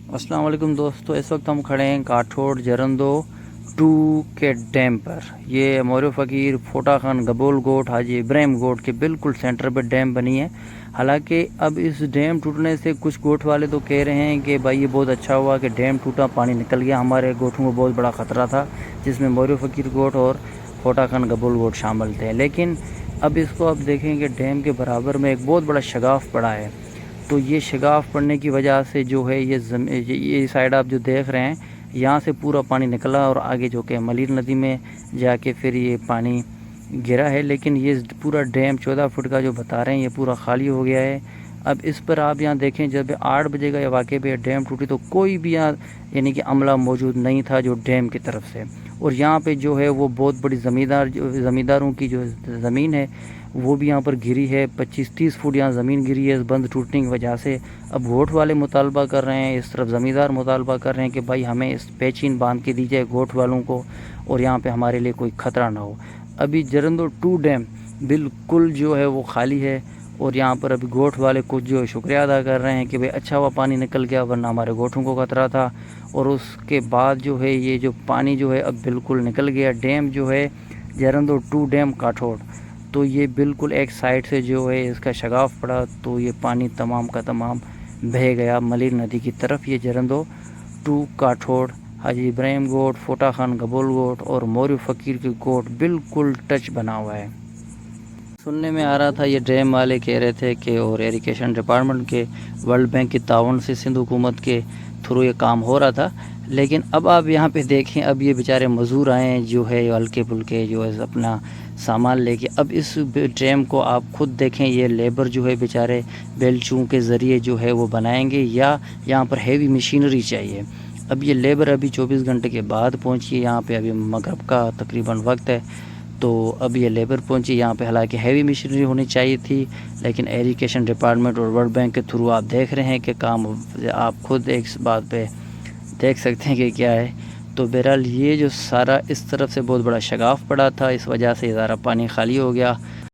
अस्सलाम वालेकुम दोस्तों, इस वक्त हम खड़े हैं काठोड़ जरंदो 2 के डैम पर। ये मोर फ़कीर, फोटा खान, गबोल गोट, हाजी इब्राहिम गोट के बिल्कुल सेंटर पर डैम बनी है। हालांकि अब इस डैम टूटने से कुछ गोट वाले तो कह रहे हैं कि भाई ये बहुत अच्छा हुआ कि डैम टूटा, पानी निकल गया। हमारे गोटों को बहुत बड़ा ख़तरा था, जिसमें मोर फ़कीर गोट और फोटा खान गबोल गोट शामिल थे। लेकिन अब इसको अब देखें कि डैम के बराबर में एक बहुत बड़ा शगाफ पड़ा है। तो ये शगाफ पड़ने की वजह से जो है ये साइड आप जो देख रहे हैं, यहाँ से पूरा पानी निकला और आगे जो कि मलिर नदी में जाके फिर ये पानी गिरा है। लेकिन ये पूरा डैम 14 फुट का जो बता रहे हैं ये पूरा खाली हो गया है। अब इस पर आप यहाँ देखें, जब 8 बजे का ये वाक़े पे डैम टूटी तो कोई भी यहाँ यानी कि अमला मौजूद नहीं था जो डैम की तरफ से। और यहाँ पे जो है वो बहुत बड़ी ज़मींदारों की जो ज़मीन है वो भी यहाँ पर गिरी है। 25-30 फुट यहाँ ज़मीन गिरी है इस बंद टूटने की वजह से। अब गोट वाले मुतालबा कर रहे हैं, इस तरफ ज़मींदार मुतालबा कर रहे हैं कि भाई हमें इस पेचीन बांध के दी जाए गोट वालों को, और यहाँ पे हमारे लिए कोई ख़तरा ना हो। अभी जरंदो 2 डैम बिल्कुल जो है वो खाली है, और यहाँ पर अभी गोट वाले कुछ जो शुक्रिया अदा कर रहे हैं कि भाई अच्छा हुआ पानी निकल गया, वरना हमारे गोटों को खतरा था। और उसके बाद जो है ये जो पानी जो है अब बिल्कुल निकल गया। डैम जो है जरंदो 2 डैम काठोड़, तो ये बिल्कुल एक साइड से जो है इसका शगाफ पड़ा, तो ये पानी तमाम का तमाम बह गया मलिर नदी की तरफ। ये जरंदो 2 काठोड़, हाजी इब्राहिम गोट, फोटा खान गबोल गोट और मोर फ़कीर की गोट बिल्कुल टच बना हुआ है। सुनने में आ रहा था ये डैम वाले कह रहे थे कि और इरिगेशन डिपार्टमेंट के वर्ल्ड बैंक की ताउन से सिंध हुकूमत के थ्रू ये काम हो रहा था। लेकिन अब आप यहाँ पे देखें, अब ये बेचारे मज़दूर आए हैं जो है हल्के फुल्के जो है अपना सामान लेके। अब इस डैम को आप खुद देखें, ये लेबर जो है बेचारे बेलचों के ज़रिए जो है वो बनाएंगे, या यहाँ पर हैवी मशीनरी चाहिए। अब ये लेबर अभी 24 घंटे के बाद पहुँची है यहाँ पे, अभी मगरिब का तकरीबन वक्त है, तो अब ये लेबर पहुंची यहाँ पे। हालांकि हैवी मशीनरी होनी चाहिए थी, लेकिन एजुकेशन डिपार्टमेंट और वर्ल्ड बैंक के थ्रू आप देख रहे हैं कि काम आप खुद एक बात पे देख सकते हैं कि क्या है। तो बहरहाल ये जो सारा इस तरफ से बहुत बड़ा शगाफ पड़ा था, इस वजह से ये सारा पानी खाली हो गया।